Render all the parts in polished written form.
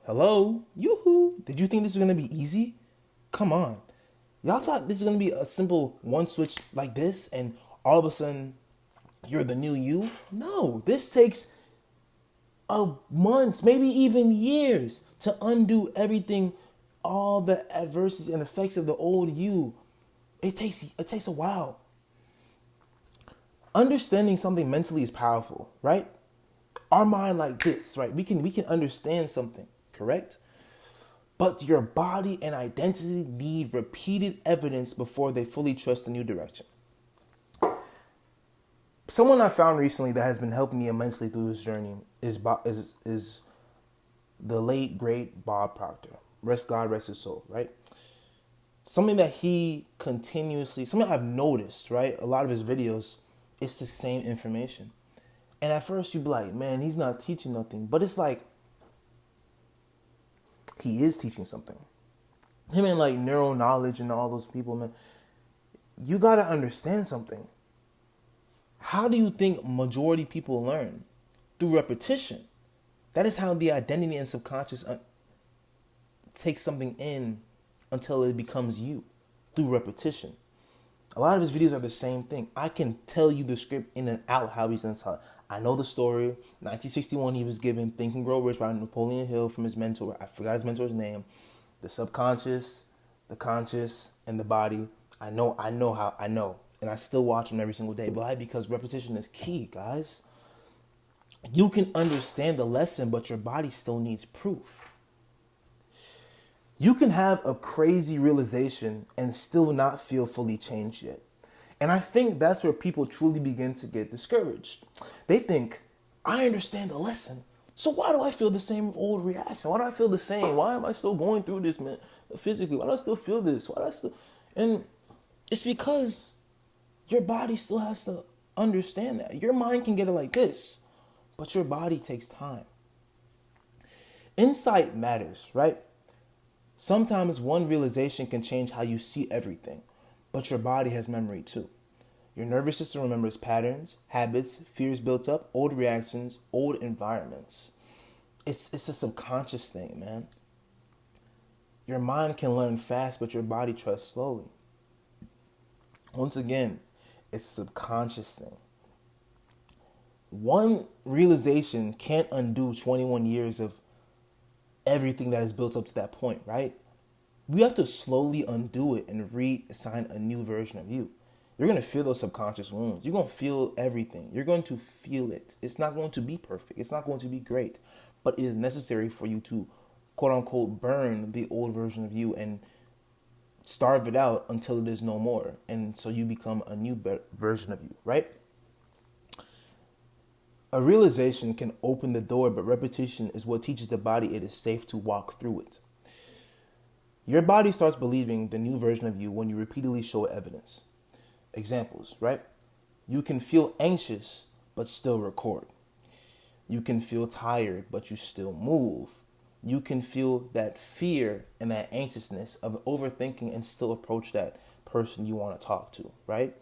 Hello? Yoo-hoo! Did you think this was gonna be easy? Come on. Y'all thought this was gonna be a simple one switch like this and all of a sudden you're the new you? No, this takes months, maybe even years to undo everything, all the adversities and effects of the old you. It takes a while. Understanding something mentally is powerful, right? Our mind like this, right? We can understand something, correct? But your body and identity need repeated evidence before they fully trust the new direction. Someone I found recently that has been helping me immensely through this journey is the late great Bob Proctor. Rest God, rest his soul, right? Something that he continuously, something I've noticed, right? A lot of his videos, it's the same information. And at first you'd be like, man, he's not teaching nothing. But it's like, he is teaching something. Him and like neural knowledge and all those people, man, you gotta understand something. How do you think majority people learn? Through repetition. That is how the identity and subconscious takes something in until it becomes you, through repetition. A lot of his videos are the same thing. I can tell you the script in and out how he's gonna tell it. I know the story. 1961, he was given Think and Grow Rich by Napoleon Hill from his mentor. I forgot his mentor's name. The subconscious, the conscious, and the body. I know, and I still watch them every single day. Why? Because repetition is key, guys. You can understand the lesson, but your body still needs proof. You can have a crazy realization and still not feel fully changed yet. And I think that's where people truly begin to get discouraged. They think, I understand the lesson, so why do I feel the same old reaction? Why do I feel the same? Why am I still going through this, man, physically? Why do I still feel this? Why do I still... And it's because your body still has to understand that. Your mind can get it like this, but your body takes time. Insight matters, right? Sometimes one realization can change how you see everything, but your body has memory too. Your nervous system remembers patterns, habits, fears built up, old reactions, old environments. It's a subconscious thing, man. Your mind can learn fast, but your body trusts slowly. Once again, it's a subconscious thing. One realization can't undo 21 years of everything that is built up to that point, right? We have to slowly undo it and reassign a new version of you. You're going to feel those subconscious wounds. You're going to feel everything. You're going to feel it. It's not going to be perfect. It's not going to be great. But it is necessary for you to, quote unquote, burn the old version of you and starve it out until it is no more. And so you become a new version of you, right? A realization can open the door, but repetition is what teaches the body it is safe to walk through it. Your body starts believing the new version of you when you repeatedly show evidence. Examples, right? You can feel anxious, but still record. You can feel tired, but you still move. You can feel that fear and that anxiousness of overthinking and still approach that person you want to talk to, right?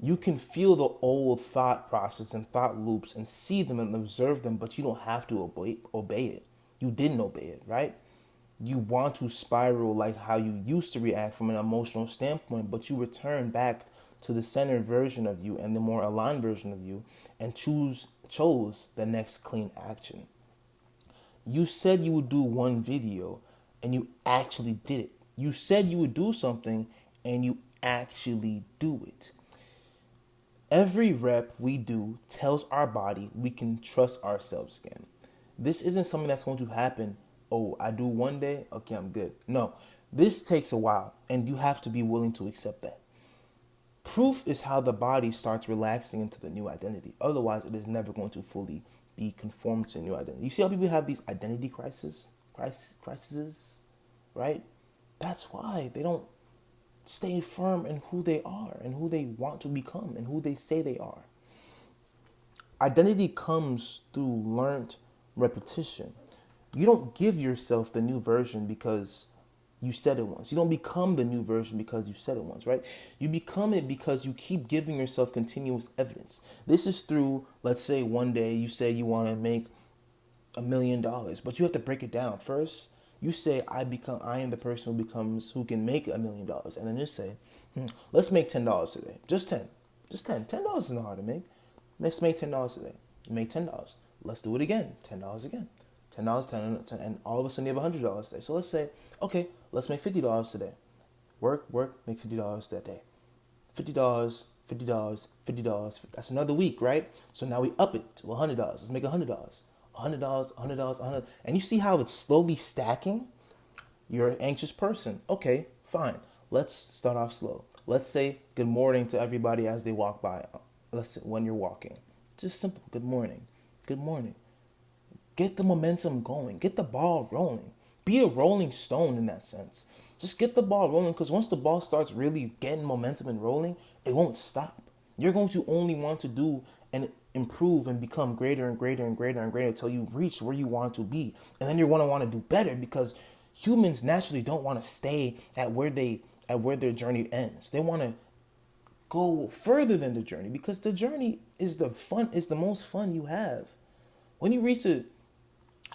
You can feel the old thought process and thought loops and see them and observe them, but you don't have to obey it. You didn't obey it, right? You want to spiral like how you used to react from an emotional standpoint, but you return back to the centered version of you and the more aligned version of you and chose the next clean action. You said you would do one video and you actually did it. You said you would do something and you actually do it. Every rep we do tells our body we can trust ourselves again. This isn't something that's going to happen. Oh, I do one day, okay, I'm good. No, this takes a while and you have to be willing to accept that. Proof is how the body starts relaxing into the new identity. Otherwise, it is never going to fully be conformed to a new identity. You see how people have these identity crises, right? That's why they don't stay firm in who they are and who they want to become and who they say they are. Identity comes through learned repetition. You don't give yourself the new version because you said it once. You don't become the new version because you said it once, right? You become it because you keep giving yourself continuous evidence. This is through, let's say one day you say you want to make $1 million, but you have to break it down. First, you say, I am the person who can make $1 million. And then you say, let's make $10 today. Just 10. Just 10. $10 is not hard to make. Let's make $10 today. You make $10. Let's do it again. $10 again. $10, 10, and all of a sudden you have $100 today. So let's say, okay, let's make $50 today. Work, make $50 that day. $50, $50. That's another week, right? So now we up it to $100. Let's make $100. $100. And you see how it's slowly stacking? You're an anxious person. Okay, fine. Let's start off slow. Let's say good morning to everybody as they walk by. Let's say when you're walking. Just simple. Good morning. Good morning. Get the momentum going. Get the ball rolling. Be a rolling stone in that sense. Just get the ball rolling, because once the ball starts really getting momentum and rolling, it won't stop. You're going to only want to do and improve and become greater and greater and greater and greater until you reach where you want to be. And then you're going to want to do better, because humans naturally don't want to stay at where their journey ends. They want to go further than the journey, because the journey is the most fun you have. When you reach the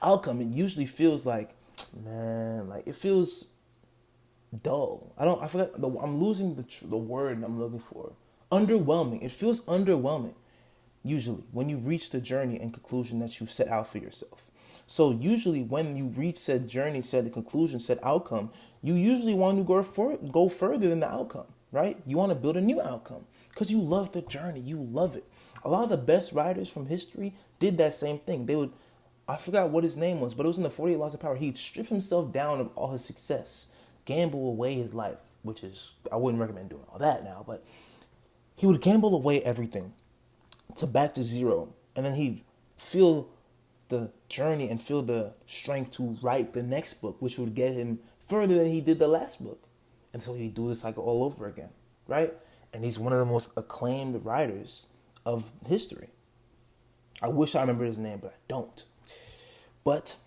outcome, it usually feels like, man, like it feels dull. I'm losing the word I'm looking for. Underwhelming. It feels underwhelming, usually, when you reach the journey and conclusion that you set out for yourself. So usually when you reach said journey, said conclusion, said outcome, you usually want to go further than the outcome, right? You want to build a new outcome because you love the journey. You love it. A lot of the best writers from history did that same thing. I forgot what his name was, but it was in the 48 Laws of Power. He'd strip himself down of all his success, gamble away his life, which is, I wouldn't recommend doing all that now, but he would gamble away everything to back to zero. And then he'd feel the journey and feel the strength to write the next book, which would get him further than he did the last book. And so he'd do the cycle all over again, right? And he's one of the most acclaimed writers of history. I wish I remembered his name, but I don't. But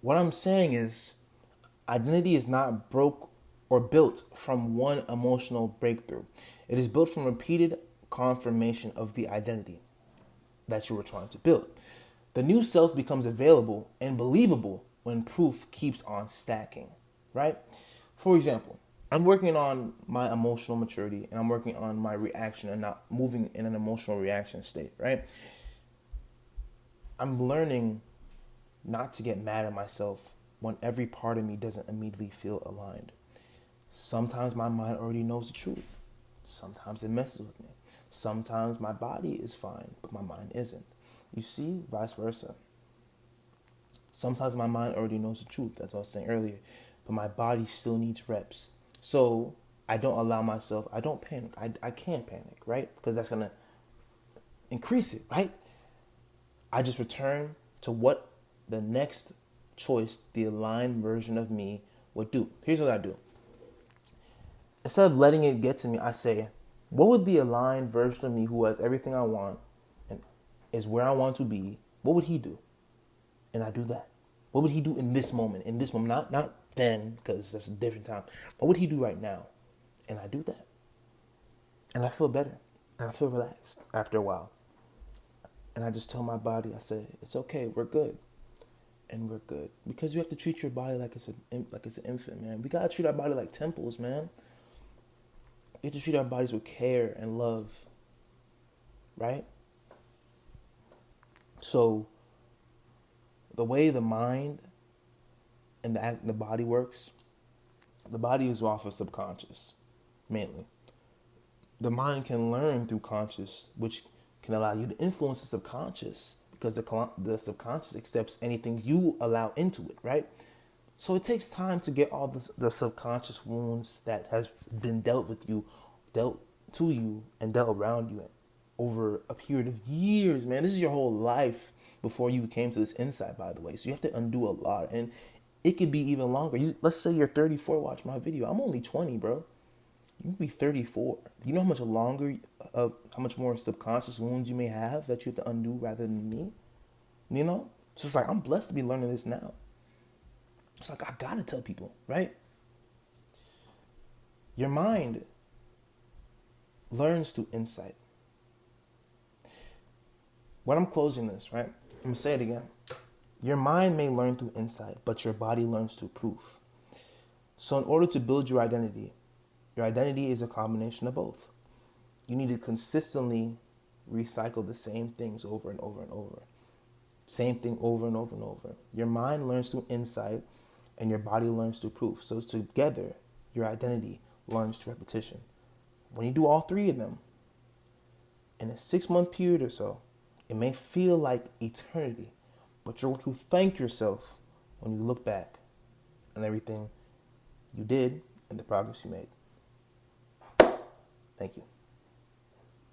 what I'm saying is, identity is not broke or built from one emotional breakthrough. It is built from repeated confirmation of the identity that you were trying to build. The new self becomes available and believable when proof keeps on stacking, right? For example, I'm working on my emotional maturity and I'm working on my reaction and not moving in an emotional reaction state, right? I'm learning not to get mad at myself when every part of me doesn't immediately feel aligned. Sometimes my mind already knows the truth. Sometimes it messes with me. Sometimes my body is fine, but my mind isn't. You see, vice versa. Sometimes my mind already knows the truth, as I was saying earlier, but my body still needs reps. So I don't panic. I can't panic, right? Because that's going to increase it, right? I just return to what the next choice, the aligned version of me, would do. Here's what I do. Instead of letting it get to me, I say, what would the aligned version of me who has everything I want and is where I want to be, what would he do? And I do that. What would he do in this moment? In this moment, not then, because that's a different time. What would he do right now? And I do that. And I feel better. And I feel relaxed after a while. And I just tell my body, I say, it's okay, we're good. And we're good. Because you have to treat your body like it's an infant, man. We gotta treat our body like temples, man. We have to treat our bodies with care and love. Right? So, the way the mind and the body works, the body is off of subconscious, mainly. The mind can learn through conscious, which can allow you to influence the subconscious, because the subconscious accepts anything you allow into it, right? So it takes time to get all the subconscious wounds that has been dealt to you and dealt around you over a period of years, man. This is your whole life before you came to this insight, by the way. So you have to undo a lot, and it could be even longer. Let's say you're 34, watch my video. I'm only 20, bro. You can be 34. You know how much longer, how much more subconscious wounds you may have that you have to undo rather than me? You know? So it's like, I'm blessed to be learning this now. It's like, I gotta tell people, right? Your mind learns through insight. When I'm closing this, right? I'm gonna say it again. Your mind may learn through insight, but your body learns through proof. So in order to build your identity is a combination of both. You need to consistently recycle the same things over and over and over. Same thing over and over and over. Your mind learns through insight and your body learns through proof. So together, your identity learns through repetition. When you do all three of them, in a 6-month period or so, it may feel like eternity, but you're going to thank yourself when you look back on everything you did and the progress you made. Thank you.